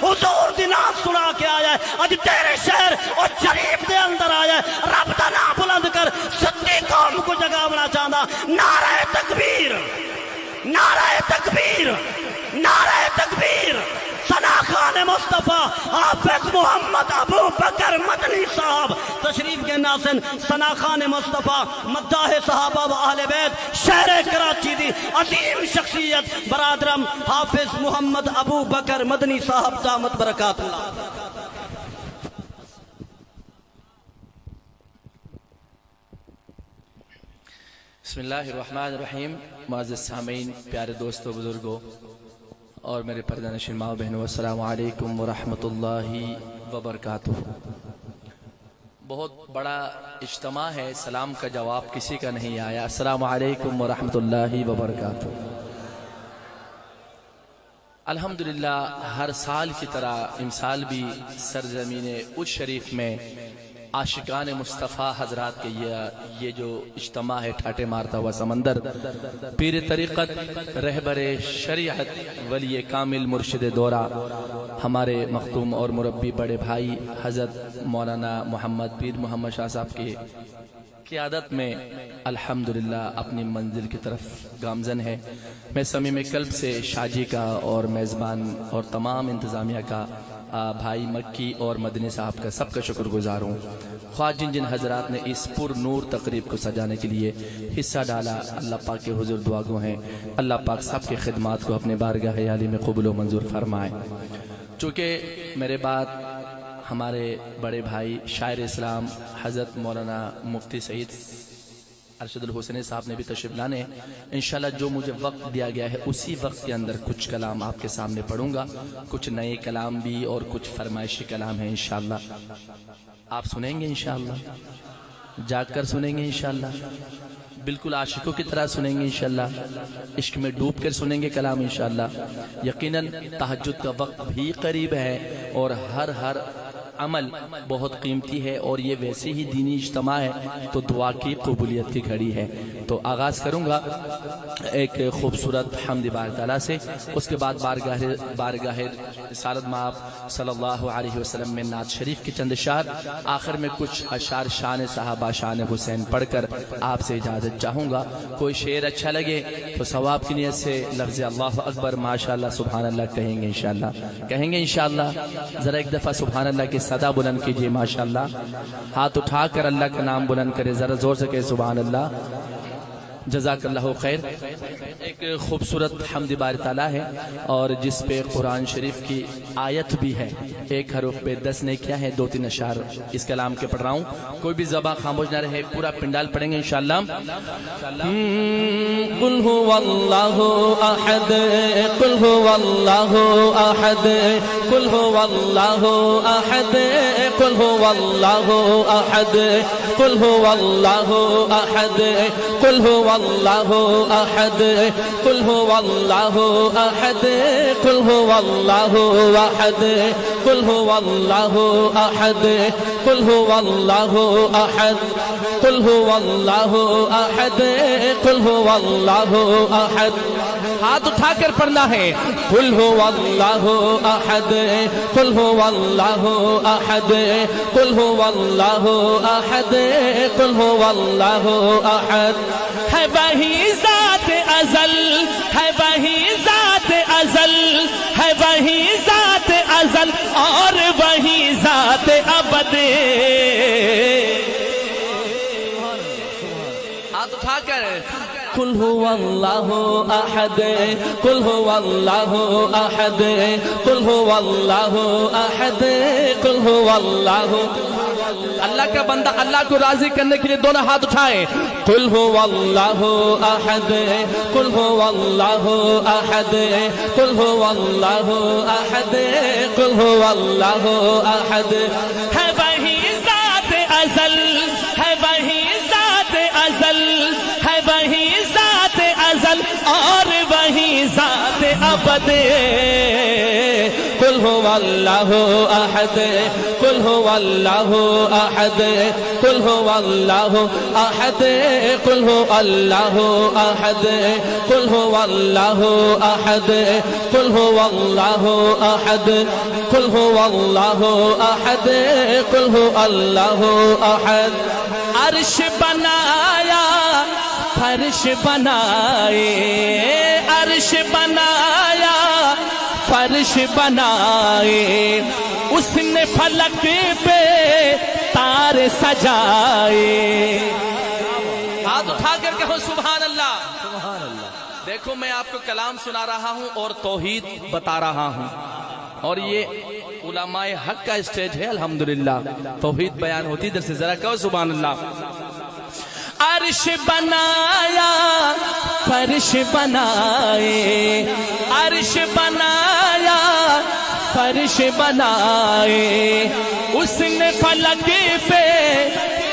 حضور دی نام سنا کے آیا ہے اج تیرے شہر اور شریف دے اندر آیا ہے رب دا نام بلند کر سچی قوم کو جگاونا چاہتا نعرہ تکبیر نعرہ تکبیر نعرہ تکبیر ثنا خان مصطفیٰ حافظ محمد ابو بکر مدنی صاحب تشریف کے ناظرین ثنا خان مصطفیٰ مداح صحابہ و اہل بیت شہر کراچی دی عظیم شخصیت برادرم حافظ محمد ابو بکر مدنی صاحب دامت برکات اللہ بسم اللہ الرحمن الرحیم معزز سامعین پیارے دوستو بزرگوں اور میرے پردہ نشین ماں بہنوں السلام علیکم ورحمۃ اللہ وبرکاتہ بہت بڑا اجتماع ہے سلام کا جواب کسی کا نہیں آیا السلام علیکم ورحمۃ اللہ وبرکاتہ الحمدللہ ہر سال کی طرح امسال بھی سرزمین اج شریف میں عاشقان مصطفیٰ حضرات کے یہ جو اجتماع ہے ٹھاٹے مارتا ہوا سمندر پیر طریقت رہبر شریعت ولی کامل مرشد دورہ ہمارے مختوم اور مربی بڑے بھائی حضرت مولانا محمد پیر محمد شاہ صاحب کی قیادت میں الحمدللہ اپنی منزل کی طرف گامزن ہے میں صمیم قلب سے شاہ جی کا اور میزبان اور تمام انتظامیہ کا بھائی مکی اور مدنی صاحب کا سب کا شکر گزار ہوں خواہ جن جن حضرات نے اس پر نور تقریب کو سجانے کے لیے حصہ ڈالا اللہ پاک کے حضور دعا گو ہیں اللہ پاک سب کے خدمات کو اپنے بارگاہ عالی میں قبول و منظور فرمائے چونکہ میرے بعد ہمارے بڑے بھائی شاعر اسلام حضرت مولانا مفتی سعید ارشد الحسین صاحب نے بھی تشریف لانے انشاءاللہ جو مجھے وقت دیا گیا ہے اسی وقت کے اندر کچھ کلام آپ کے سامنے پڑھوں گا کچھ نئے کلام بھی اور کچھ فرمائشی کلام ہیں انشاءاللہ آپ سنیں گے انشاءاللہ جاگ کر سنیں گے انشاءاللہ بالکل عاشقوں کی طرح سنیں گے انشاءاللہ عشق میں ڈوب کر سنیں گے کلام انشاءاللہ یقیناً تہجد کا وقت بھی قریب ہے اور ہر عمل بہت قیمتی ہے اور یہ ویسے ہی دینی اجتماع ہے تو دعا کی قبولیت کی گھڑی ہے تو آغاز کروں گا ایک خوبصورت حمد بار تعالیٰ سے اس کے بعد بارگاہ رسالت مآب صلی اللہ علیہ وسلم میں نعت شریف کی چند اشعار آخر میں کچھ اشعار شان صحابہ شان حسین پڑھ کر آپ سے اجازت چاہوں گا کوئی شعر اچھا لگے تو ثواب کی نیت سے لفظ اللہ اکبر ماشاءاللہ سبحان اللہ کہیں گے انشاءاللہ ذرا ایک دفعہ سبحان اللہ کی صدا بلند کیجئے ماشاءاللہ ہاتھ اٹھا کر اللہ کا نام بلند کرے ذرا زور سے کہے سبحان اللہ جزاک اللہ خیر ایک خوبصورت حمد باری تعالیٰ ہے اور جس پہ قرآن شریف کی آیت بھی ہے ایک حروف پہ 10 نے کیا ہے 2-3 اشعار اس کلام کے پڑھ رہا ہوں کوئی بھی زبان خاموش نہ رہے پورا پنڈال پڑھیں گے انشاءاللہ قل هو اللہ احد قل هو اللہ احد قل هو اللہ احد قل هو اللہ احد قل هو اللہ احد قل هو اللہ احد قل هو اللہ احد قل هو اللہ احد قل هو اللہ احد قل هو اللہ احد قل هو اللہ احد قل هو اللہ احد ہاتھ اٹھا کر پڑھنا ہے قل هو اللہ احد قل هو اللہ احد قل هو اللہ احد قل هو اللہ احد ہے وہی ذات ازل ہے وہی ذات ازل ہے وہی ذات ازل اور وہی ذات ابد ہاتھ اٹھا کر قل هو اللہ احد قل هو اللہ احد قل هو اللہ احد قل هو اللہ اللہ کا بندہ اللہ کو راضی کرنے کے لیے دونوں ہاتھ اٹھائیں قل هو اللہ احد قل هو اللہ احد قل هو اللہ احد قل هو اللہ احد ہے وہی ذات ازل ہے وہی ذات ازل ہے وہی ذات ازل اور وہی ذات ابد قل هو الله احد قل هو الله احد قل هو الله احد قل هو الله احد قل هو الله احد قل هو الله احد قل هو الله احد قل هو الله احد عرش بنایا فرش بنائے عرش بنایا فرش بنائے اس نے فلک پہ تار سجائے ہاتھ اٹھا کر کہو سبحان اللہ سبحان اللہ دیکھو میں آپ کو کلام سنا رہا ہوں اور توحید بتا رہا ہوں اور یہ علماء حق کا اسٹیج ہے الحمدللہ توحید بیان ہوتی ادھر سے ذرا کہو سبحان اللہ عرش بنایا فرش بنائے عرش بنایا فرش بنائے اس نے فلک پہ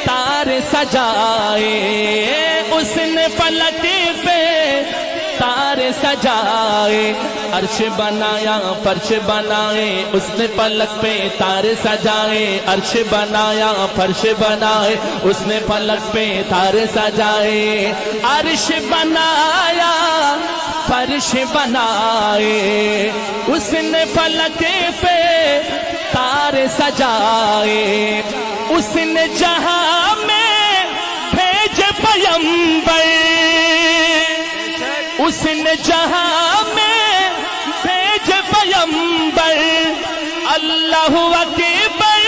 تار سجائے اس نے فلک پہ تار سجائے عرش بنایا فرش بنائے اس نے فلک پہ تار سجائے عرش بنایا فرش بنائے اس نے فلک پہ تار سجائے عرش بنایا فرش بنائے اس نے فلک پہ تار سجائے اس نے جہاں میں بھیجے پیغمبر اس نے جہاں میں بھیجے پیغمبر اللہ اکبر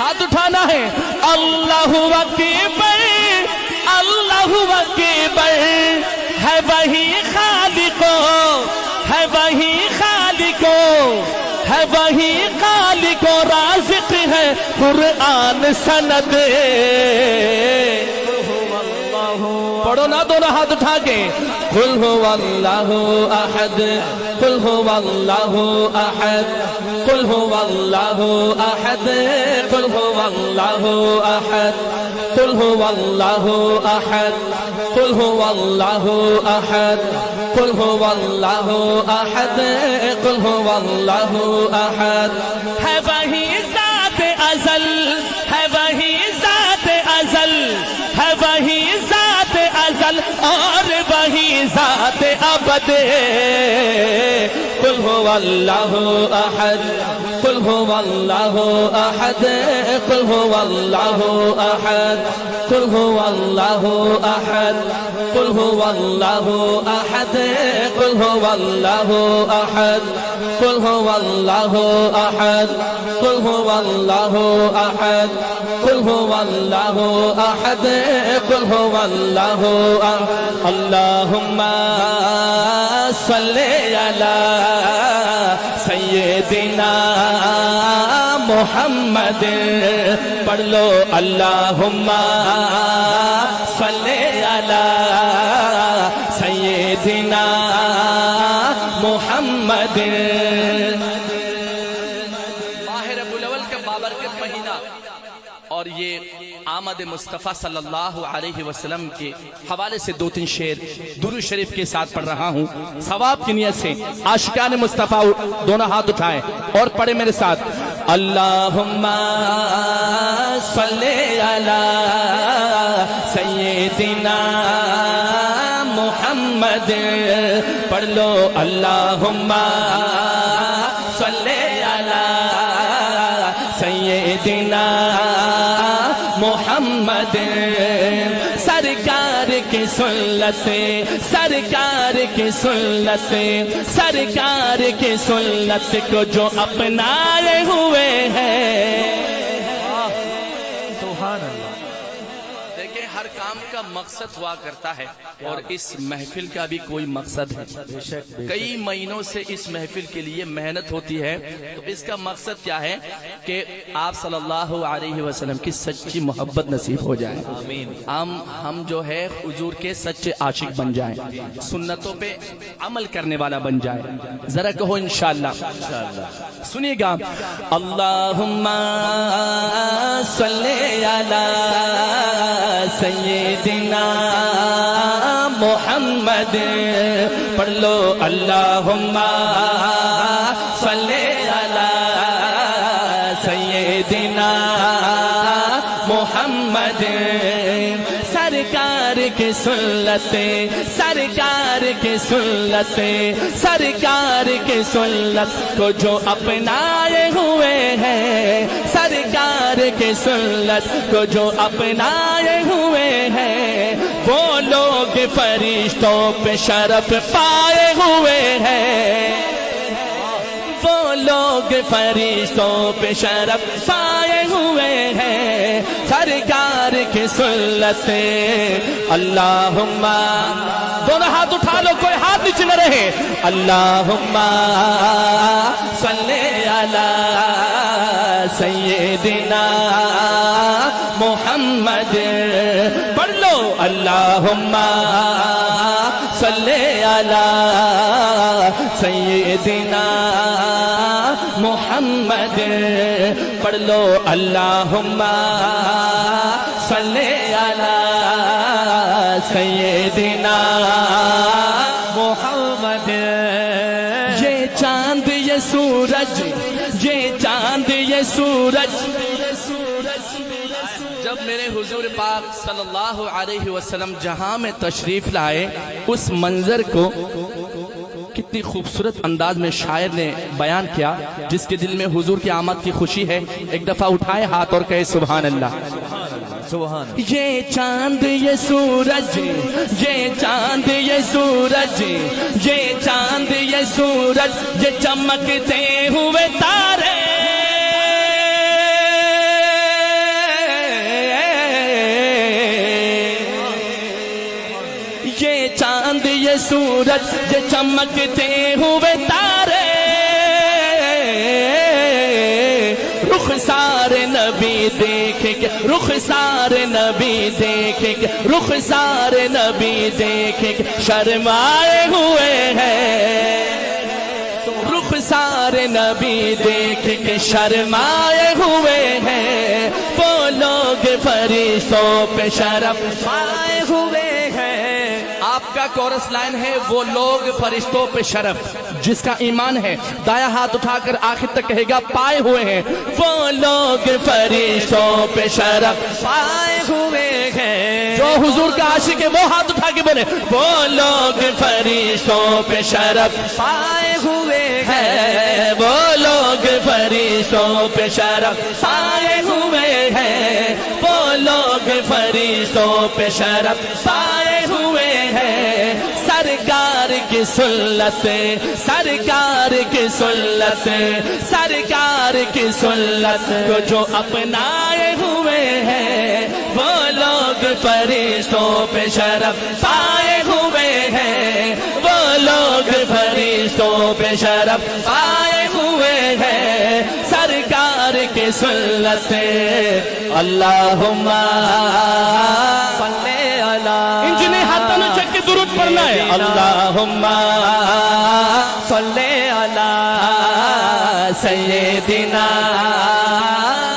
ہاتھ اٹھانا ہے اللہ اکبر اللہ اکبر ہے وہی خالق ہے وہی خالق ہے وہی خالق رازق ہے قرآن سند پڑھو نا دونوں ہاتھ اٹھا کے قل هو اللہ احد قل هو اللہ احد قل هو اللہ احد قل هو اللہ احد قل هو اللہ احد قل هو اللہ احد قل هو اللہ احد قل هو اللہ احد ہے وہی ذات ازل ہے وہی ذات ازل ہے وہی ذات ازل اور وہی ذات ابد قل هو اللہ احد قل هو اللہ احد قل هو اللہ احد قل هو اللہ احد قل هو اللہ احد قل هو اللہ احد قل هو اللہ احد قل هو اللہ احد قل هو اللہ احد قل هو اللہ احد اللہم صلی علی سیدنا محمد پڑھ لو اللہم صلی علی سیدنا محمد ماہ ربیع الاول کا بابرکت مہینہ اور یہ آمد مصطفیٰ صلی اللہ علیہ وسلم کے حوالے سے دو تین شعر درود شریف کے ساتھ پڑھ رہا ہوں ثواب کی نیت سے عاشقان مصطفیٰ دونوں ہاتھ اٹھائیں اور پڑھیں میرے ساتھ اللہم صلی علی سیدنا محمد پڑھ لو اللہم صلی علی سیدنا محمد سرکار کی سنت سرکار کی سنت سرکار کی سنت کو جو اپنائے ہوئے ہیں سبحان اللہ دیکھیں ہر کام کا مقصد ہوا کرتا ہے اور اس محفل کا بھی کوئی مقصد ہے کئی مہینوں سے اس محفل کے لیے محنت ہوتی ہے تو اس کا مقصد کیا ہے کہ آپ صلی اللہ علیہ وسلم کی سچی محبت نصیب ہو جائے ہم جو ہے حضور کے سچے عاشق بن جائیں سنتوں پہ عمل کرنے والا بن جائے ذرا کہو انشاءاللہ سنیے گا اللہم صلی علی سیدنا محمد پڑھ لو اللہم محمد سرکار کی سنت سرکار کی سنت سرکار کی سنت کو جو اپنائے ہوئے ہیں سرکار کی سنت کو جو اپنائے ہوئے ہیں وہ لوگ فرشتوں پہ شرف پائے ہوئے ہیں وہ لوگ فرشتوں پہ شرف پائے ہوئے ہیں سرکار کی سنت اللہم دونوں ہاتھ اٹھا لو کوئی ہاتھ نیچے نہ رہے اللہم صلی علی سیدنا محمد پڑھ لو اللہم صلی علی سیدنا محمد پڑھ لو اللہم صلی علی سیدنا محمد یہ چاند یہ سورج یہ چاند یہ سورج جب میرے حضور پاک صلی اللہ علیہ وسلم جہاں میں تشریف لائے اس منظر کو کتنی خوبصورت انداز میں شاعر نے بیان کیا جس کے دل میں حضور کی آمد کی خوشی ہے ایک دفعہ اٹھائے ہاتھ اور کہے سبحان اللہ یہ چاند یہ سورج یہ چاند یہ سورج یہ چاند یہ سورج یہ چمکتے ہوئے تارے یہ چاند یہ سورج یہ چمکتے ہوئے تارے رخسار نبی دیکھے کہ رخسار نبی دیکھے کہ رخسار نبی دیکھے کہ شرمائے ہوئے ہیں رخسار نبی دیکھے کہ شرمائے ہوئے ہیں وہ لوگ فرشتوں پہ شرف پائے ہوئے ہیں آپ کا کورس لائن ہے وہ لوگ فرشتوں پہ شرف جس کا ایمان ہے دایا ہاتھ اٹھا کر آخر تک کہے گا پائے ہوئے ہیں وہ لوگ فرشتوں پہ شرف پائے ہوئے ہیں جو حضور کا عاشق ہے وہ ہاتھ اٹھا کے بولے وہ لوگ فرشتوں پہ شرف پائے ہوئے ہیں وہ لوگ فرشتوں پہ شرف پائے ہوئے ہیں وہ لوگ فرشتوں پہ شرف پائے ہوئے ہیں سرکار کی سنت سرکار کی سنت سرکار کی سنت کو جو اپنائے ہوئے ہیں وہ لوگ فرشتوں پہ شرف پائے ہوئے ہیں وہ لوگ فرشتوں پہ شرف پائے ہوئے ہیں سرکار کی سنت اللہم صلی علی ان جنہیں ہاتھوں میں چک کے درود پڑھنا ہے اللہم صلی علی سیدنا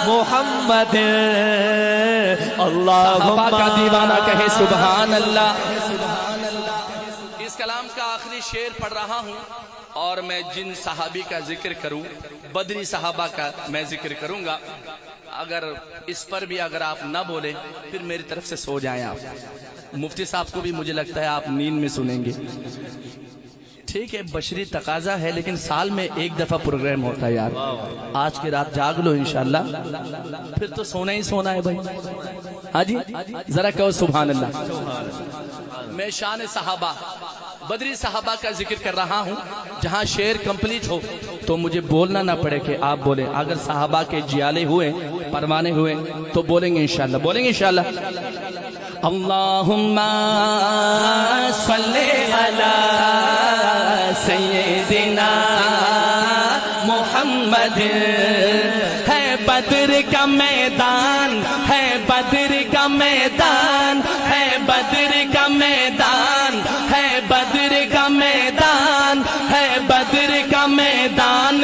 محمد اللہم کا دیوانہ کہے سبحان اللہ اس کلام کا آخری شعر پڑھ رہا ہوں اور میں جن صحابی کا ذکر کروں بدری صحابہ کا میں ذکر کروں گا اگر اس پر بھی اگر آپ نہ بولیں پھر میری طرف سے سو جائیں آپ مفتی صاحب کو بھی مجھے لگتا ہے آپ نیند میں سنیں گے ٹھیک ہے بشری تقاضا ہے لیکن سال میں ایک دفعہ پروگرام ہوتا ہے یار آج کی رات جاگ لو انشاءاللہ پھر تو سونا ہی سونا ہے بھائی ہاں جی ذرا کہو سبحان اللہ میں شان صحابہ بدری صحابہ کا ذکر کر رہا ہوں جہاں شعر کمپلیٹ ہو تو مجھے بولنا نہ پڑے کہ آپ بولیں اگر صحابہ کے جیالے ہوئے پروانے ہوئے تو بولیں گے انشاءاللہ بولیں گے انشاءاللہ اللہم صلی علی سیدنا محمد ہے بدر کا میدان ہے بدر کا میدان ہے بدر کا میدان ہے بدر کا میدان ہے بدر کا میدان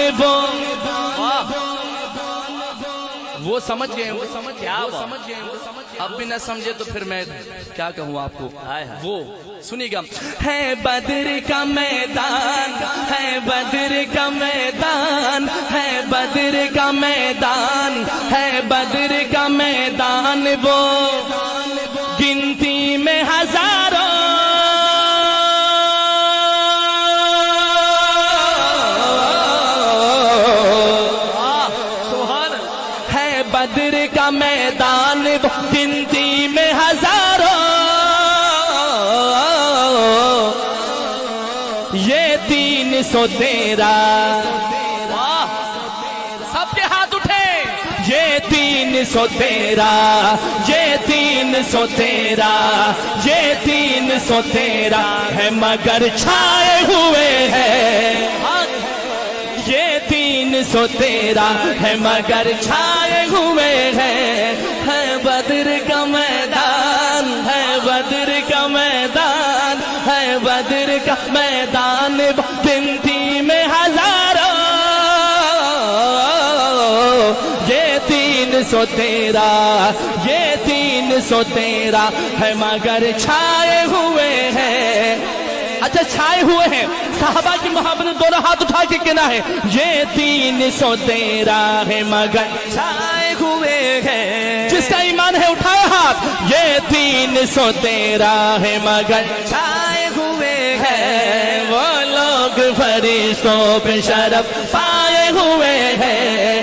وہ سمجھ گئے وہ سمجھ گئے اب بھی نہ سمجھے تو پھر میں کیا کہوں آپ کو وہ سنیے گا ہے بدر کا میدان ہے بدر کا میدان ہے بدر کا میدان ہے بدر کا میدان وہ بدر کا میدان گنتی میں ہزاروں، یہ 313 سب کے ہاتھ اٹھے، یہ 313 یہ 313 یہ 313 ہے مگر چھائے ہوئے ہیں، یہ 313 ہے مگر چھائے ہوئے ہیں، ہے بدر کا میدان، ہے بدر کا میدان، ہے بدر کا میدان گنتی میں ہزاروں، یہ 313 یہ 313 ہے مگر چھائے ہوئے ہیں۔ اچھا چھائے ہوئے ہیں، صحابہ کی محبت نے دونوں ہاتھ اٹھا کے کہنا ہے یہ 313 ہے مگر چھائے ہوئے ہیں، جس کا ایمان ہے اٹھائے ہاتھ، یہ 313 ہے مگر چھائے ہوئے ہیں، وہ لوگ فرشتوں پہ شرف پائے ہوئے ہیں،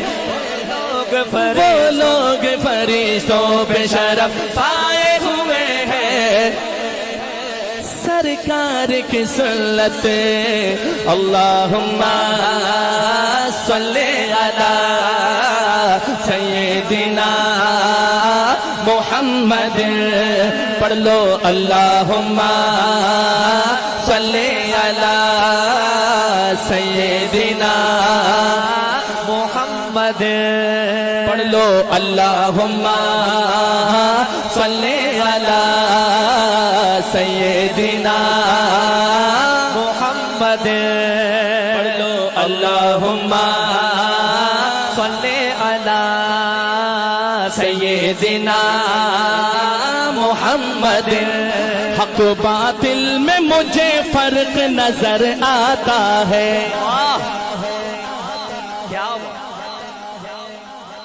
وہ لوگ فرشتوں پہ شرف پائے ہوئے ہیں، سرکار کی سنت اللہم صلی علی سیدنا محمد، پڑھ لو اللہم صلی علی سیدنا محمد، پڑھ لو اللہم صلی علی سیدنا محمد، پڑھ لو اللہم صلی علی سیدنا محمد۔ حق باطل میں مجھے فرق نظر آتا ہے،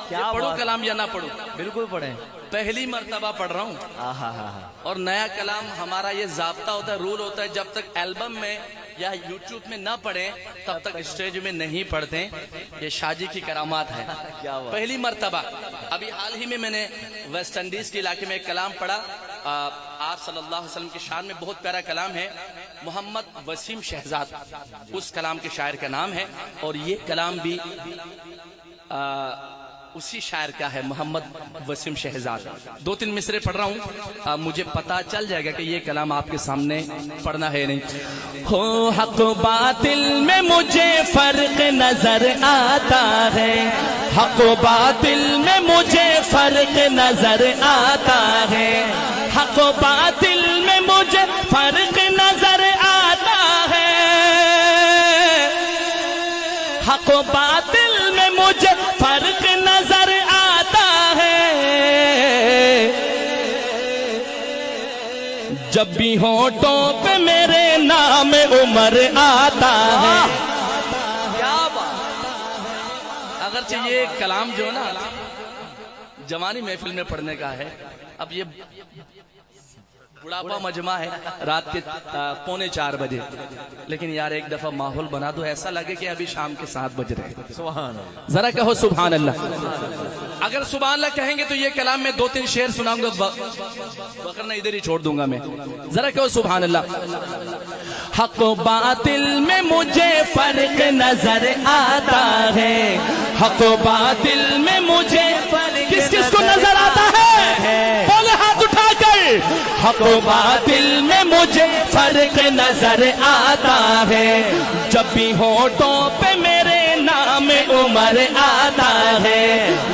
کیا پڑھوں کلام یا نہ پڑھوں؟ بالکل پڑھیں، پہلی مرتبہ پڑھ رہا ہوں، اور نیا کلام ہمارا یہ ضابطہ ہوتا ہے، رول ہوتا ہے، جب تک البم میں یا یوٹیوب میں نہ پڑھیں تب تک اسٹیج میں نہیں پڑھتے، یہ شاہ جی کی کرامات ہے۔ پہلی مرتبہ ابھی حال ہی میں نے ویسٹ انڈیز کے علاقے میں ایک کلام پڑھا، آپ صلی اللہ علیہ وسلم کی شان میں بہت پیارا کلام ہے، محمد وسیم شہزاد اس کلام کے شاعر کا نام ہے، اور یہ کلام بھی اسی شاعر کا ہے، محمد وسیم شہزاد۔ 2-3 مصرے پڑھ رہا ہوں، مجھے پتا چل جائے گا کہ یہ کلام آپ کے سامنے پڑھنا ہے نہیں۔ ہو حق باطل میں مجھے فرق نظر آتا ہے، حق باطل میں مجھے فرق نظر آتا ہے، حق باطل میں مجھے فرق نظر آتا ہے، حق باطل میں مجھے فرق نظر آتا ہے، جب بھی ہونٹوں پہ میرے نام عمر آتا ہے۔ اگرچہ یہ کلام جو نا جوانی محفل میں پڑھنے کا ہے، اب یہ بڑھاپا مجمع ہے رات کے 3:45 بجے، لیکن یار ایک دفعہ ماحول بنا دو ایسا لگے کہ ابھی شام کے 7 بج رہے ہیں۔ سبحان اللہ، ذرا کہو سبحان اللہ۔ اگر سبحان اللہ کہیں گے تو یہ کلام میں 2-3 شعر سناؤں گا، ورنہ ادھر ہی چھوڑ دوں گا میں، ذرا کہو سبحان اللہ۔ حق باطل میں مجھے فرق نظر آتا ہے، حق باطل میں مجھے کس کس کو نظر آتا ہے؟ بولے ہاتھ اٹھا کر، حق باطل میں مجھے فرق نظر آتا ہے، جب بھی ہونٹوں پہ میرے نام عمر آتا ہے،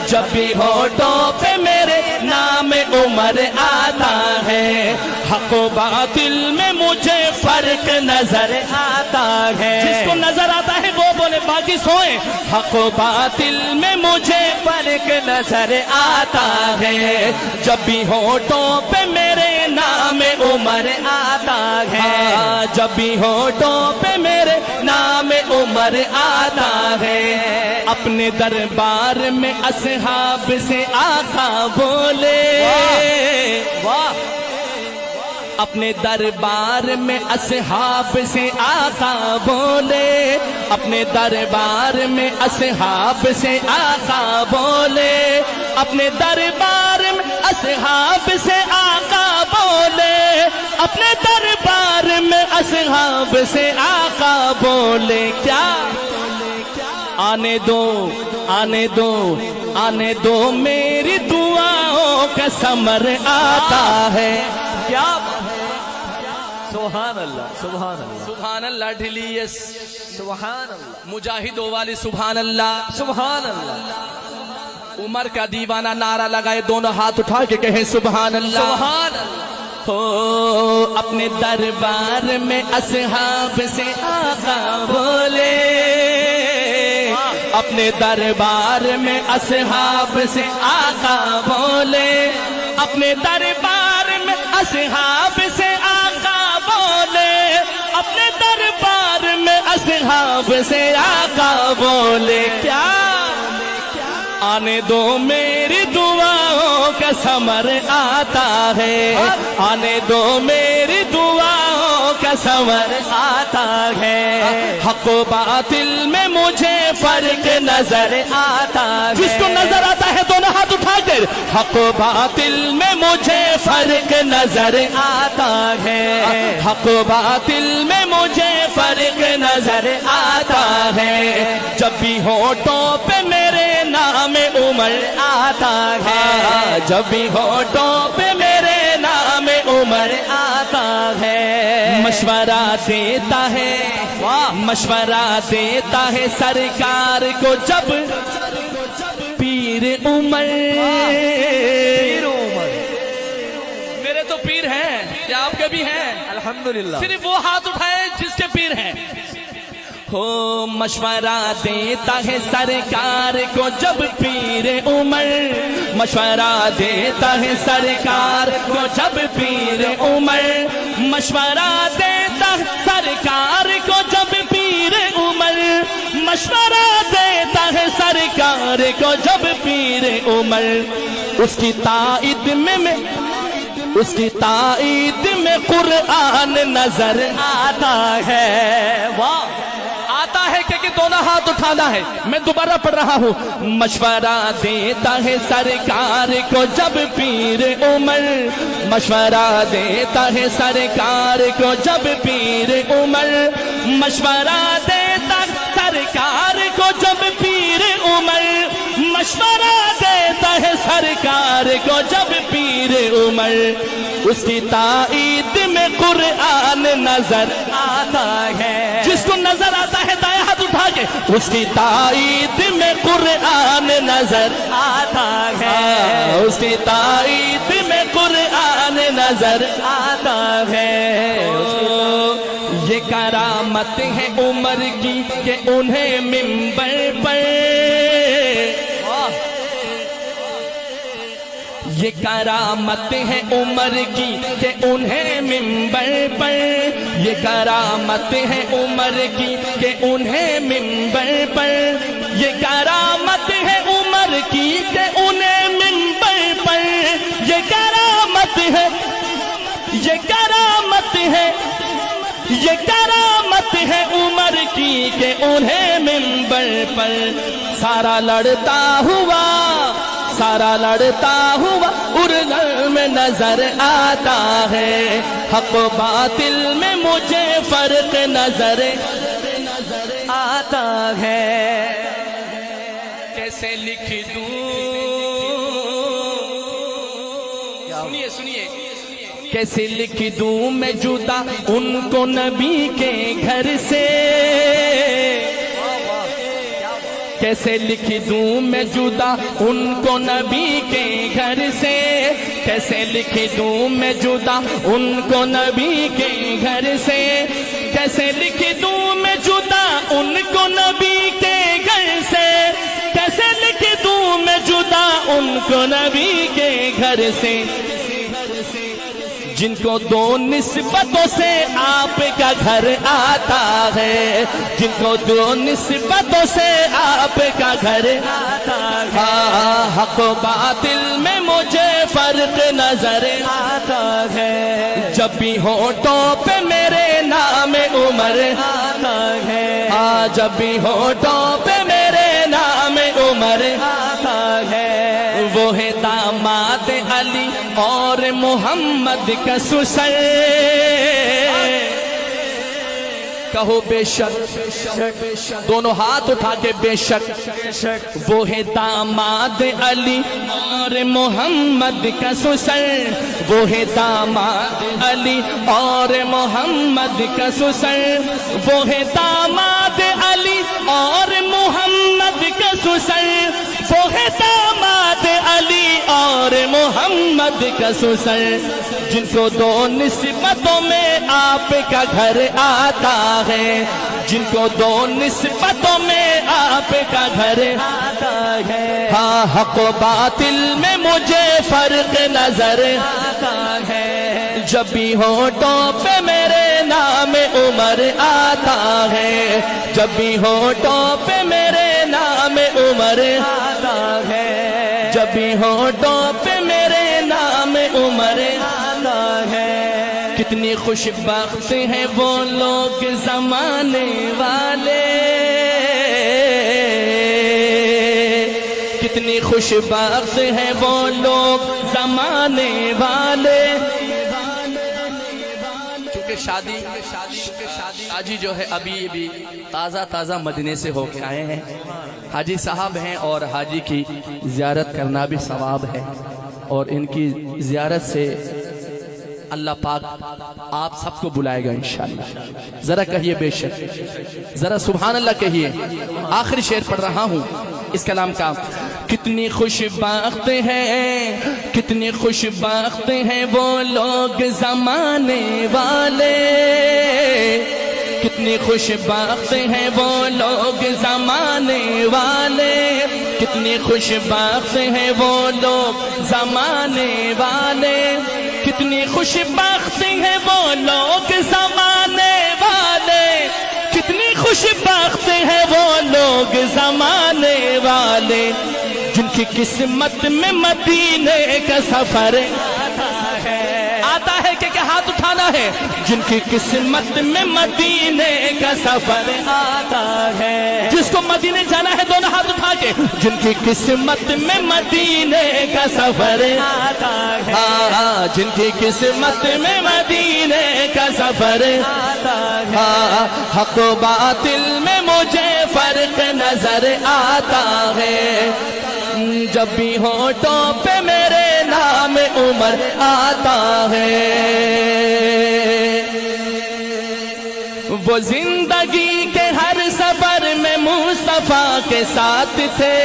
جب بھی ہونٹوں پہ میرے نام عمر آتا ہے، حق باطل میں مجھے فرق نظر آتا ہے۔ جس کو نظر آتا ہے وہ بولے، باقی سوئیں۔ حق باطل میں مجھے فرق نظر آتا ہے، جب بھی ہونٹوں پہ میرے نام عمر آتا ہے، جب بھی ہونٹوں پہ میرے نام عمر آتا ہے، اپنے دربار میں اصحاب سے آقا بولے، واہ اپنے دربار میں اصحاب سے آقا بولے، اپنے دربار میں اصحاب سے آقا بولے، اپنے دربار میں اصحاب سے آقا بولے، اپنے دربار میں اصحاب سے آقا بولے کیا؟ آنے دو آنے دو آنے دو میری دعاؤں کا ثمر آتا ہے کیا؟ سبحان اللہ سبحان اللہ سبحان اللہ ڈھلیس، سبحان اللہ مجاہدوں والے سبحان اللہ، سبحان اللہ عمر کا دیوانہ نعرہ لگائے، دونوں ہاتھ اٹھا کے کہیں سبحان اللہ۔ سبحان اللہ ہو اپنے دربار میں اصحاب سے آقا بولے، اپنے دربار میں اصحاب سے آقا بولے، اپنے دربار میں اصحاب سے آقا بولے، اپنے دربار میں اصحاب سے آقا بولے کیا؟ آنے دو میری دعاؤں کا ثمر آتا ہے، آنے دو میری دعاؤں کا ثمر آتا ہے، حق و باطل میں مجھے فرق نظر آتا ہے، جس کو نظر آتا ہے دونوں ہاتھ اٹھا کر، حق و باطل میں مجھے فرق نظر آتا ہے، حق و باطل میں مجھے فرق نظر آتا ہے، جب بھی ہونٹوں پہ میرے نام عمر آتا ہے، جب بھی ہونٹوں پہ میرے نام عمر آتا ہے، مشورہ دیتا ہے، مشورہ دیتا ہے سرکار کو جب پیر عمر، میرے تو پیر ہیں، کیا آپ کے بھی ہیں؟ الحمدللہ صرف وہ ہاتھ اٹھائے جس کے پیر ہیں۔ ہو مشورہ دیتا ہے سرکار کو جب پیر عمر، مشورہ دیتا ہے سرکار کو جب پیر عمر، مشورہ دیتا ہے سرکار کو جب پیر عمر، مشورہ دیتا ہے سرکار کو جب پیر عمر، اس کی تائید میں اس کی تائید میں قرآن نظر آتا ہے، واہ آتا ہے کہ دونوں ہاتھ اٹھانا ہے، میں دوبارہ پڑھ رہا ہوں، مشورہ دیتا ہے سرکار کو جب پیر عمر، مشورہ دیتا ہے سرکار کو جب پیر عمر، مشورہ دیتا ہے سرکار کو جب پیر عمر، مشورہ دیتا ہے سرکار کو جب پیر عمر، اس کی تائید میں قرآن نظر آتا ہے، جس کو نظر آتا ہے دائیں ہاتھ اٹھا کے، اس کی تائید میں قرآن نظر آتا ہے، اس کی تائید میں قرآن نظر آتا ہے، یہ کرامت ہے عمر کی کہ انہیں منبر پر، یہ کرامت ہے عمر کی کہ انہیں منبر پر، یہ کرامت ہے عمر کی کہ انہیں منبر پر، یہ کرامت ہے عمر کی کہ انہیں منبر پر، یہ کرامت ہے، یہ کرامت ہے، یہ کرامت ہے عمر کی کہ انہیں منبر پر، سارا لڑتا ہوا سارا لڑتا ہوا ارغل میں نظر آتا ہے، حق و باطل میں مجھے فرق نظر آتا ہے، کیسے لکھ دوں، سنیے سنیے، کیسے لکھ دوں میں جدا ان کو نبی کے گھر سے، کیسے لکھ دوں میں جدا ان کو نبی کے گھر سے، کیسے لکھ دوں میں جدا ان کو نبی کے گھر سے، کیسے لکھ دوں میں جدا ان کو نبی کے گھر سے، کیسے لکھ دوں میں جدا ان کو نبی کے گھر سے، جن کو دو نسبتوں سے آپ کا گھر آتا ہے، جن کو دو نسبتوں سے آپ کا گھر آتا ہے، حق و باطل میں مجھے فرق نظر آتا ہے، جب جب بھی ہونٹوں پہ میرے نام عمر آتا ہے، جب بھی ہونٹوں پہ میرے نام عمر آتا ہے، وہ ہے داماد علی اور محمد کا سسر، کہو بے شک، دونوں ہاتھ اٹھا کے بے شک، وہ ہے داماد علی اور محمد کا سسر، وہ ہے داماد علی اور محمد کا سسر، وہ ہے داماد علی اور محمد کا سسر، وہ ہے داماد علی اور محمد کا سسر، جن کو دو نسبتوں میں آپ کا گھر آتا ہے، جن کو دو نسبتوں میں آپ کا گھر آتا ہے، ہاں حق و باطل میں مجھے فرق نظر آتا ہے، جب بھی ہونٹوں پہ میرے نام عمر آتا ہے، جب بھی ہونٹوں پہ میرے نام عمر آتا ہے، جب بھی ہونٹوں پہ میرے نام عمر آتا ہے، کتنی خوش بخت ہیں وہ لوگ زمانے والے، کتنی خوش بخت ہیں وہ لوگ زمانے والے، چونکہ شادی حاجی جو ہے ابھی تازہ مدینے سے ہو کے آئے ہیں، حاجی صاحب ہیں اور حاجی کی زیارت کرنا بھی ثواب ہے، اور ان کی زیارت سے اللہ پاک آپ سب کو بلائے گا انشاءاللہ، ذرا کہیے بے شک، ذرا سبحان اللہ کہیے، آخری شعر پڑھ رہا ہوں اس کلام کا، کتنی خوش بخت ہیں، کتنی خوش بخت ہیں وہ لوگ زمانے والے، کتنی خوش بخت ہیں وہ لوگ زمانے والے، کتنی خوش بخت ہیں وہ لوگ زمانے والے، کتنی خوش بخت ہیں وہ لوگ زمانے والے، کتنی خوش بخت ہیں وہ لوگ زمانے والے، جن کی قسمت میں مدینے کا سفر آتا ہے کہ ہاتھ اٹھانا ہے، جن کی قسمت میں مدینے کا سفر آتا ہے، جس کو مدینے جانا ہے دونوں ہاتھ اٹھا کے، جن کی قسمت میں مدینے کا سفر آتا ہے، جن کی قسمت میں مدینے کا سفر آتا ہے، حق و باطل میں مجھے فرق نظر آتا ہے، جب بھی ہونٹوں پہ میرے نام عمر آتا ہے، وہ زندگی کے ہر سفر میں مصطفیٰ کے ساتھ تھے،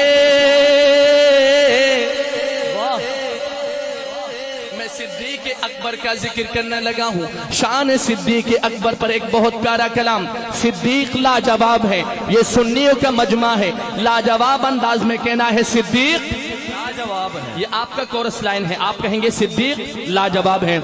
میں صدیق اکبر کا ذکر کرنے لگا ہوں، شان صدیق اکبر پر ایک بہت پیارا کلام، صدیق لاجواب ہے، یہ سنیوں کا مجمع ہے، لاجواب انداز میں کہنا ہے صدیق لاجواب ہے، یہ آپ کا کورس لائن ہے، آپ کہیں گے صدیق لاجواب ہے،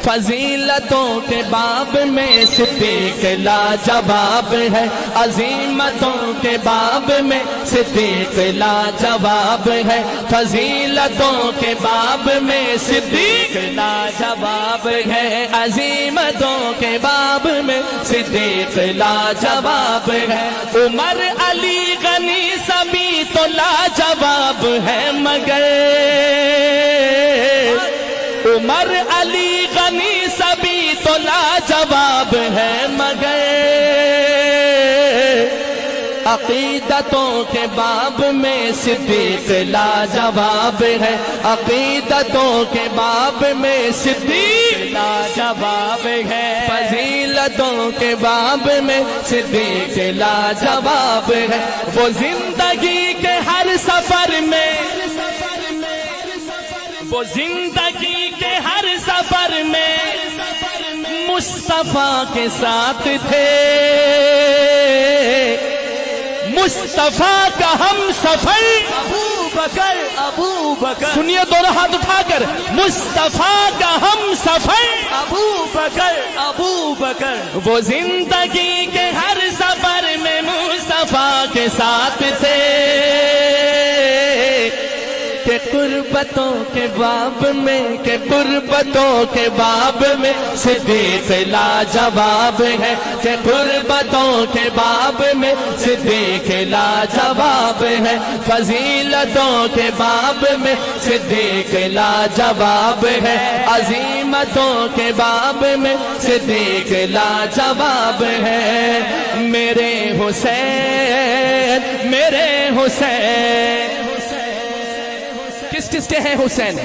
فضیلتوں کے باب میں صدیق لاجواب ہے، عظیمتوں کے باب میں صدیق لاجواب ہے، فضیلتوں کے باب میں صدیق لاجواب ہے، عظیمتوں کے باب میں صدیق لاجواب ہے، عمر علی غنی سبھی تو لاجواب ہے، مگر عمر علی غنی سبھی تو لاجواب ہے، مگر عقیدتوں کے باب میں صدیق لاجواب ہے، عقیدتوں کے باب میں صدیق لاجواب ہے، فضیلتوں کے باب میں صدیق لاجواب ہے، وہ زندگی کے ہر سفر میں، وہ زندگی کے ہر سفر میں مصطفیٰ کے ساتھ تھے، مصطفیٰ کا ہم سفر ابو بکر، سنیے دونوں ہاتھ اٹھا کر، مصطفیٰ کا ہم سفر ابو بکر، وہ زندگی کے ہر سفر میں مصطفیٰ کے ساتھ تھے، کہ کہ قربتوں کے باب میں، کہ قربتوں کے باب میں صدیق لاجواب ہے، کہ قربتوں کے باب میں صدیق لاجواب ہے، فضیلتوں کے باب میں صدیق لاجواب ہے، عظیمتوں کے باب میں صدیق لاجواب ہے۔ میرے حسین، میرے حسین، کس کس کے ہیں حسین؟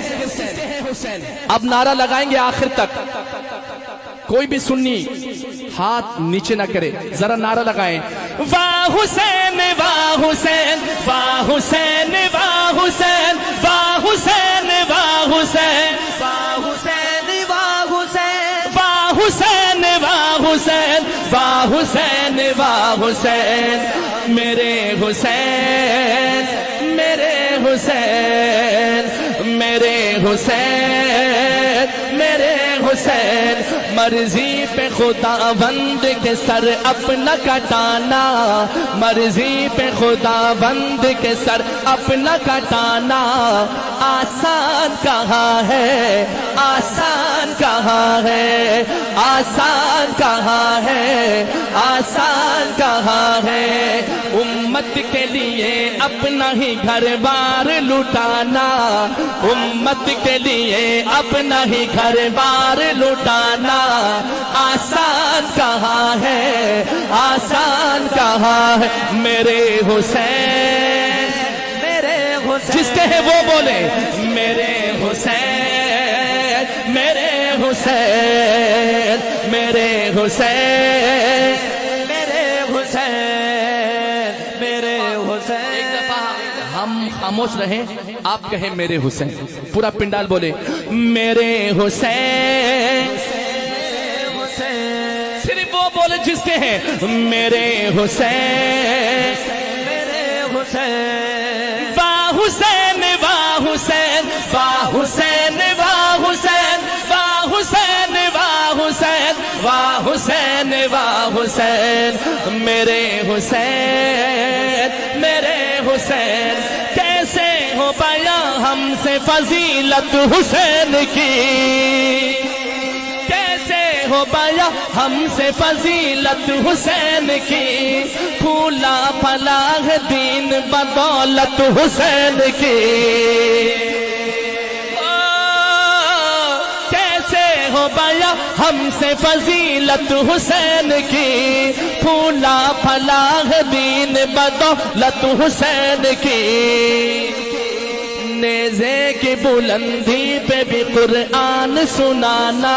اب نعرہ لگائیں گے آخر تک، کوئی بھی سنی ہاتھ نیچے نہ کرے، ذرا نعرہ لگائیں، واہ حسین واہ حسین واہ حسین واہ حسین واہ حسین واہ حسین واہ حسین واہ حسین واہ حسین واہ حسین واہ حسین واہ حسین، میرے حسین، میرے حسین، میرے حسین، میرے حسین، مرضی پہ خدا بند کے سر اپنا کٹانا، مرضی پہ خدا بند کے سر اپنا کٹانا، آسان کہاں ہے، آسان کہاں ہے، آسان کہاں ہے، آسان کہاں ہے، امت کے لیے اپنا ہی گھر بار لٹانا، امت کے لیے اپنا ہی گھر بار لٹانا، آسان کہاں ہے، آسان کہاں ہے، میرے حسین، میرے حسین، جس کے ہیں وہ بولے، میرے حسین، میرے حسین، میرے حسین، میرے حسین، میرے حسین۔ ہم خاموش رہیں، آپ کہیں میرے حسین، پورا پنڈال بولے میرے حسین، صرف وہ بولے جس کے ہیں میرے حسین، میرے حسین، واہ حسین واہ حسین واہ حسین واہ حسین واہ حسین واہ حسین واہ حسین واہ حسین، میرے حسین، میرے حسین، کیسے ہو پایا ہم سے فضیلت حسین کی، کیسے ہو پایا ہم سے فضیلت حسین کی، پھولا پھلا ہے دین بدولت حسین کی، کیسے ہو پایا ہم سے فضیلت حسین کی، پھولا پھلا ہے دین بدولت حسین کی، نیزے کی بلندی پہ بھی قرآن سنانا،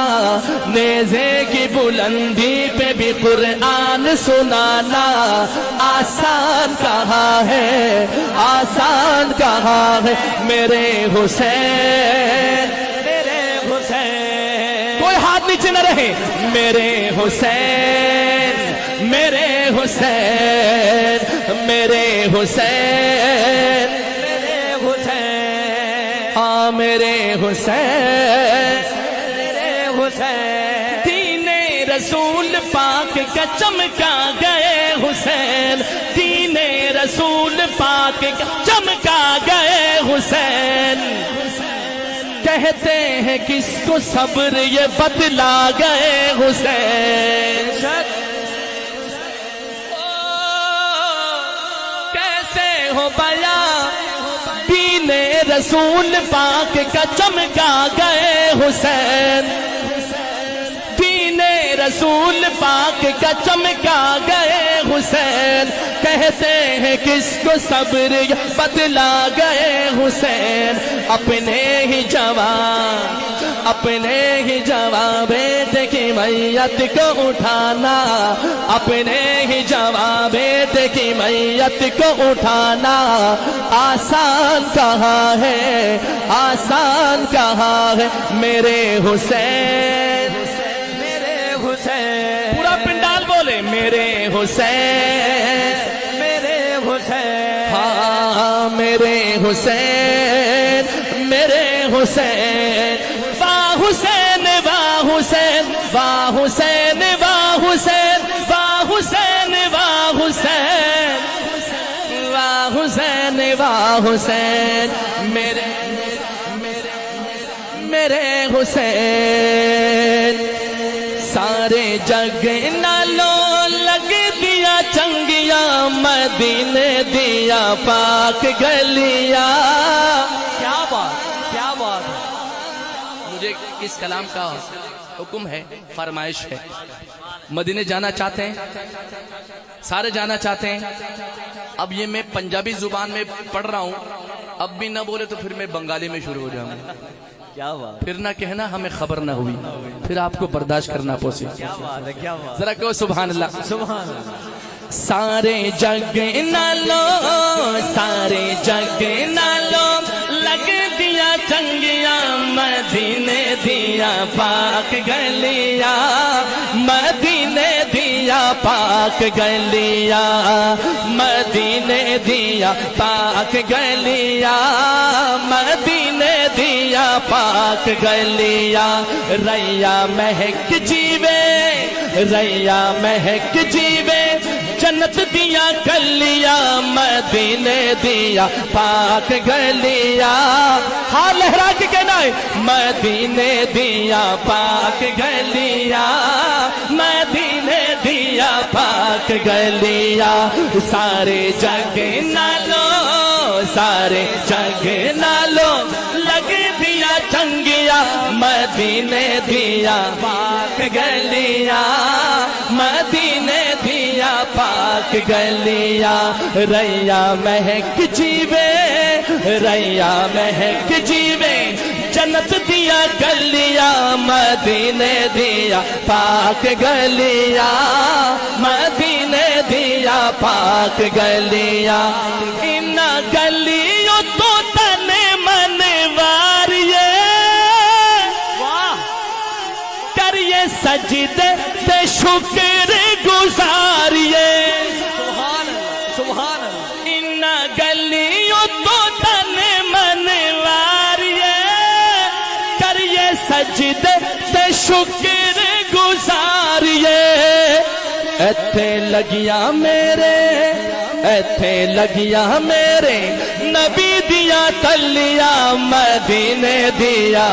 نیزے کی بلندی پہ بھی قرآن سنانا، آسان کہاں ہے، آسان کہاں ہے، میرے حسین، میرے حسین، کوئی ہاتھ نیچے نہ رہے، میرے حسین، میرے حسین، میرے حسین، ہاں میرے حسین، میرے حسین، دین رسول پاک کا چمکا گئے حسین، دین رسول پاک کا چمکا گئے حسین، کہتے ہیں کس کو صبر یہ بتلا گئے حسین، کیسے ہو پایا دین رسول پاک کا چمکا گئے حسین، دین رسول پاک کا چمکا گئے حسین، کہتے ہیں کس کو صبر بدلا گئے حسین، اپنے ہی جوان، اپنے ہی جوان بیٹے کی میت کو اٹھانا، اپنے ہی جوان بیٹے کی میت کو اٹھانا، آسان کہاں ہے، آسان کہاں ہے، میرے حسین، میرے حسین، پورا پنڈال بولے میرے حسین، میرے حسین، ہاں میرے حسین، میرے حسین، واہ حسین واہ حسین واہ حسین واہ حسین واہ حسین واہ حسین واہ حسین حسین میرے میرے حسین سارے جگ نالوں لگ دیا چنگیا مدینے دیا پاک گلیا کیا بات کیا بات مجھے اس کلام کا حکم ہے فرمائش ہے مدینے جانا چاہتے ہیں سارے جانا چاہتے ہیں اب یہ میں پنجابی زبان میں پڑھ رہا ہوں اب بھی نہ بولے تو پھر میں بنگالی میں شروع ہو جاؤں گا کیا بات پھر نہ کہنا ہمیں خبر نہ ہوئی پھر آپ کو برداشت کرنا پوسی کیا بات ہے کیا بات ذرا کہو سبحان اللہ سبحان اللہ سارے جگ نالو سارے جگ نالو لگ دیا چنگیا مدینے دیا پاک گلیا مدینے دیا پاک گلیا مدینے دیا پاک گلیا مدینے دیا پاک گلیا ریا مہک جیوے ریا مہک جیوے جنت دیا گلیا مدینے دیا پاک گلیا ہاں لہرا کے کہنا ہے مدینے دیا پاک گلیا مدینے دیا پاک گلیا سارے جگ نالو سارے جگ نالو لگ دیا چنگیا مدینے دیا پاک گلیا مدینے دیا پاک گلیا ریا مہک جیوے ریا مہک جیوے جنت دیا گلیا مدینے دیا پاک گلیا مدینے دیا پاک گلیا ان گلیوں تو تنے منواریے واہ کریے سجدے تے شکر گزاریے سبحان اللہ سبحان اللہ ان گلیوں تو تنے منواریے کریے سجدے تے شکر گزاریے ایتھے لگیا میرے ایتھے لگیا میرے نبی دیا تلیا مدینے دیا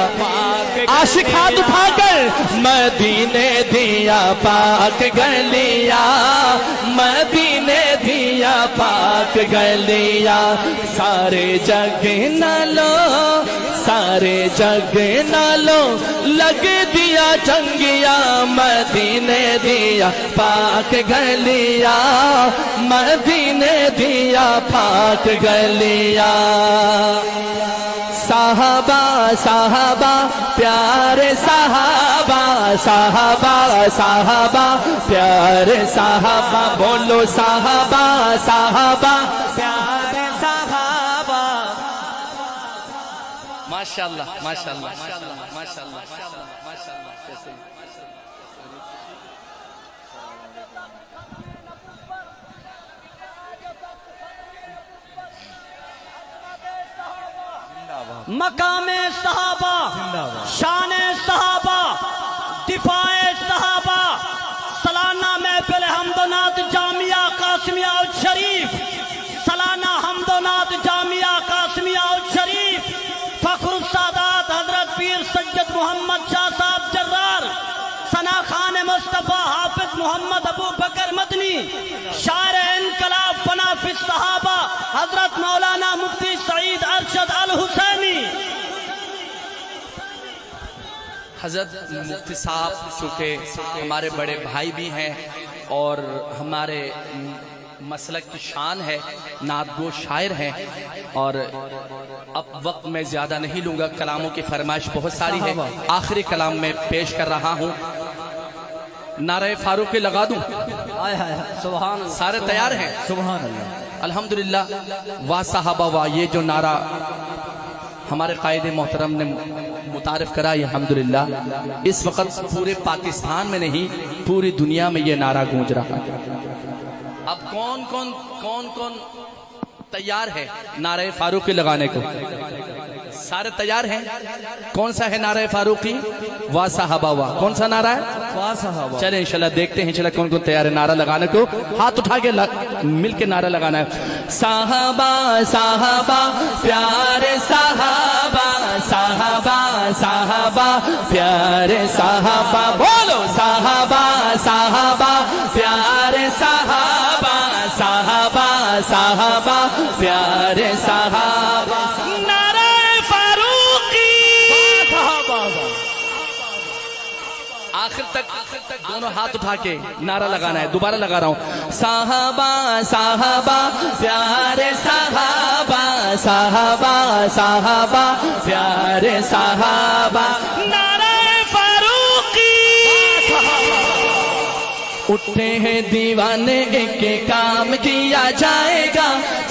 عاشق ہاتھ اٹھا کر مدینے دیا پاک گلیا مدینے دیا پاک گلیا سارے جگ نالو سارے جگ نالو لگ دیا چنگیا مدینے دیا پاک گلیا مدینے دیا پاک گلیا صحابہ صحابہ پیارے صحابہ صحابہ صحابہ پیارے صحابہ بولو صحابہ صحابہ پیارے صحابہ ماشاءاللہ ماشاءاللہ ماشاءاللہ ماشاءاللہ ماشاءاللہ مقام صحابہ شان صحابہ دفاع صحابہ سالانہ محفل حمد و نعت جامعہ قاسمیہ اور شریف سالانہ حمد و نعت جامعہ قاسمیہ اور شریف فخر السادات حضرت پیر سید محمد شاہ صاحب جرار ثنا خان مصطفیٰ حافظ محمد ابو بکر مدنی شاعر انقلاب فنا فی الصحابہ حضرت مولانا مفتی سعید ارشد الحسینی حضرت مفتی صاحب چونکہ ہمارے بڑے بھائی بھی ہیں اور ہمارے مسلک کی شان ہے نعت گو شاعر ہیں اور اب وقت میں زیادہ نہیں لوں گا کلاموں کی فرمائش بہت ساری ہے آخری کلام میں پیش کر رہا ہوں نعرہ فاروق لگا دوں سبحان اللہ سارے تیار ہیں سبحان اللہ الحمدللہ واہ صحابہ واہ یہ جو نعرہ ہمارے قائد محترم نے متعارف کرا یہ الحمدللہ اس وقت پورے پاکستان میں نہیں پوری دنیا میں یہ نعرہ گونج رہا ہے اب کون کون تیار ہے نعرہ فاروقی لگانے کو سارے تیار ہیں کون سا ہے نعرہ فاروقی واہ صحابہ واہ کون سا نعرہ ہے واہ صحابہ چلیں انشاءاللہ دیکھتے ہیں انشاءاللہ کون کون تیار ہے نعرہ لگانے کو ہاتھ اٹھا کے مل کے نعرہ لگانا ہے. صحابہ صحابہ پیارے صحابہ صحابہ صحابہ پیارے صحابہ بولو صحابہ صحابہ پیارے صحابہ صحابہ صحابہ پیارے صحابہ. نعرہ فاروقی آخر تک دونوں ہاتھ اٹھا کے نعرہ لگانا ہے. دوبارہ لگا رہا ہوں. صحابہ صحابہ پیارے صحابہ صحابہ صحابہ پیارے صحابہ. نعرہ فاروقی. اٹھے ہیں دیوانے ایک کام کیا جائے گا.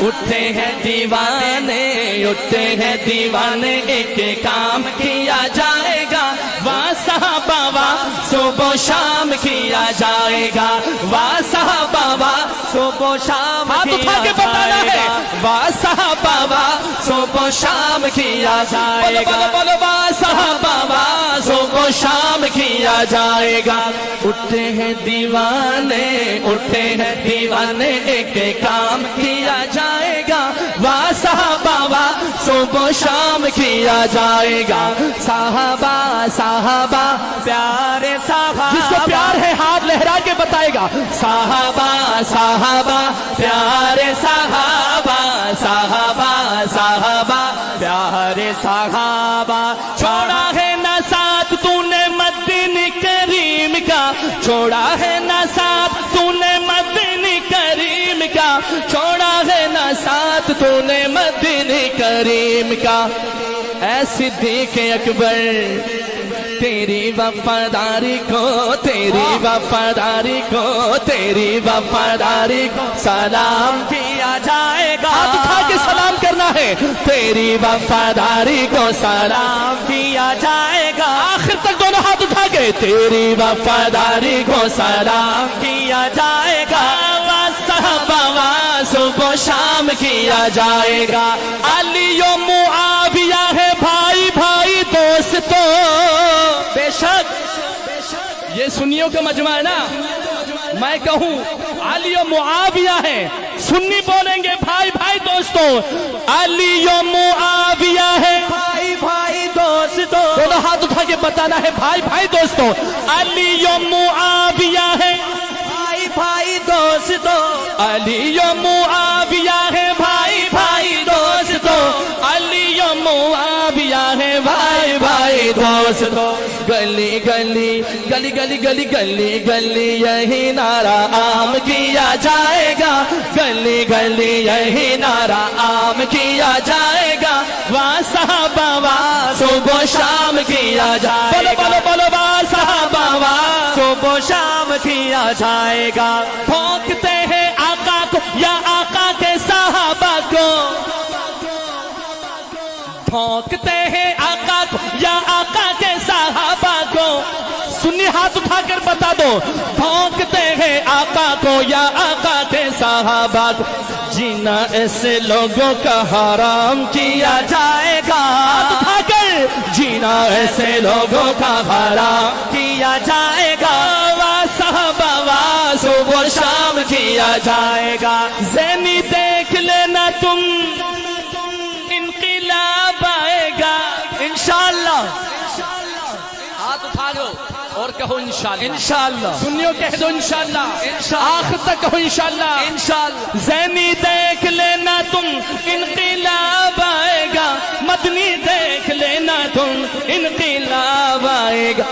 اٹھے ہیں دیوانے اٹھے ہیں دیوانے ایک کام کیا جائے گا. واہ صحابہ واہ صبح و شام کیا جائے گا. واہ صحابہ واہ صبح و شام کیا جائے گا. واہ صحابہ واہ صبح و شام کیا جائے گا. بولو واہ صحابہ واہ صبح و شام کیا جائے گا. اٹھے ہیں دیوانے اٹھے ہیں دیوانے ایک کام کیا جائے گا. واہ صحابہ واہ صبح و شام کیا جائے گا. صحابہ صحابہ پیارے صحابہ. جس کو پیار ہے ہاتھ لہرا کے بتائے گا. صحابہ صحابہ پیارے صحابہ صحابہ صحابہ پیارے صحابہ. چھوڑا ہے نہ ساتھ تو نے مدنی کریم کا. چھوڑا ہے نہ ساتھ تو نے مدنی کریم کا. چھوڑا ہے نہ ساتھ تو نے مدنی کریم کا. اے صدیق اکبر تیری وفاداری کو تیری وفاداری کو تیری وفاداری کو سلام کیا جائے گا. ہاتھ اٹھا کے سلام کرنا ہے. تیری وفاداری کو سلام کیا جائے گا. آخر تک دونوں ہاتھ اٹھا کے تیری وفاداری کو سلام کیا جائے گا. صحابہ واہ صبح و شام کیا جائے گا. علی و معاویہ ہے بھائی بھائی دوستو. بے شک یہ سنیوں کا مجمع ہے نا. میں کہوں علی و معاویہ ہے. سنی بولیں گے بھائی بھائی دوستو. علی و معاویہ ہے بھائی بھائی دوستو. دونوں ہاتھ اٹھا کے بتانا ہے بھائی بھائی دوستو. علی و معاویہ ہے بھائی بھائی دوستو. علی و معاویہ ہے بھائی بھائی دوستو. علی و معاویہ ہے بھائی بھائی دوستو. گلی گلی گلی گلی گلی گلی گلی یہی نعرہ عام کیا جائے گا. گلی گلی یہی نعرہ عام کیا جائے گا. واہ صحابہ واہ صبح و شام کیا جائے گا. بولو بولو بولو واہ صحابہ واہ صبح و شام کیا جائے گا. پھونکتے ہیں آقا کو یا آقا کے صحابہ کو. پھونکتے ہیں آقا کو یا آقا کے صحابہ کو. سنی ہاتھ اٹھا کر بتا دو. پھونکتے ہیں آقا کو یا آقا کے صحابہ کو. جینا ایسے لوگوں کا حرام کیا جائے گا. ہاتھ اٹھا کر جینا ایسے لوگوں کا حرام کیا جائے گا. واہ صحابہ واہ صبح و شام کیا جائے گا. زینی دیکھ لینا تم انقلاب آئے گا انشاءاللہ. ہاتھ اٹھا دو اور کہو انشاءاللہ. انشاءاللہ. سنیو کہہ دو انشاءاللہ. آخر تک کہو انشاءاللہ. انشاءاللہ. زینی دیکھ لینا تم انقلاب آئے گا. مدنی دیکھ لینا تم انقلاب آئے گا.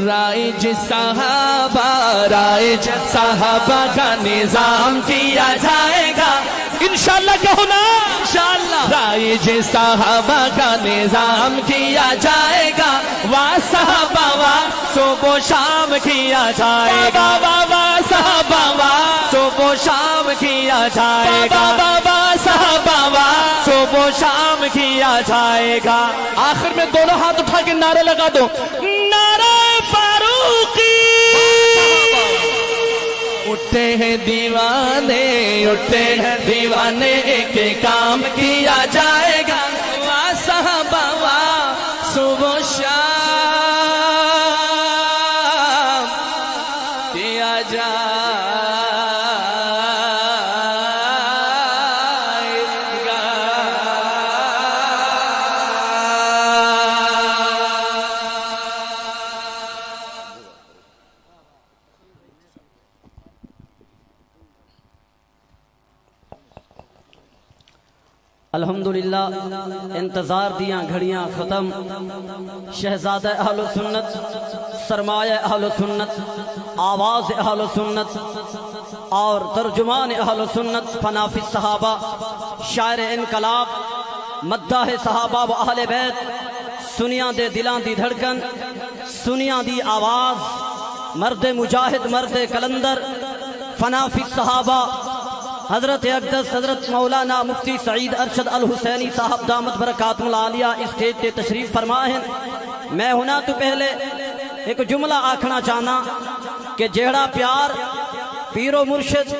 رائج صحابہ رائج صحابہ کا نظام کیا جائے گا انشاءاللہ. کہو نا انشاءاللہ. رائج صحابہ کا نظام کیا جائے گا. واہ صحابہ واہ صبح و شام کیا جائے گا. واہ صحابہ واہ صبح و شام کیا جائے گا. واہ صحابہ واہ صبح و شام کیا جائے گا. آخر میں دونوں ہاتھ اٹھا کے نعرہ لگا دو. نعرہ فاروقی. اٹھے ہیں دیوانے اٹھے ہیں دیوانے ایک کام کیا جائے گا. واہ صحابہ واہ صبح و شام کیا جائے الحمدللہ انتظار دیاں گھڑیاں ختم، شہزادہ اہل سنت، سرمایہ اہل سنت، آواز اہل سنت اور ترجمان اہل سنت، فنافی صحابہ، شاعر انقلاب، مداح صحابہ و اہل بیت، سنیاں دے دلاں دی دھڑکن، سنیاں دی آواز، مرد مجاہد، مرد کلندر، فنافی صحابہ، حضرت اقدس حضرت مولانا مفتی سعید ارشد الحسینی صاحب دامت برکاتہم العالیہ اسٹیج تے تشریف فرما ہیں۔ میں ہونا تو پہلے ایک جملہ آکھنا چاہنا کہ جہڑا پیار پیر و مرشد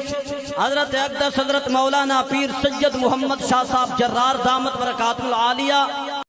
حضرت اقدس حضرت مولانا پیر سید محمد شاہ صاحب جرار دامت برکاتہم العالیہ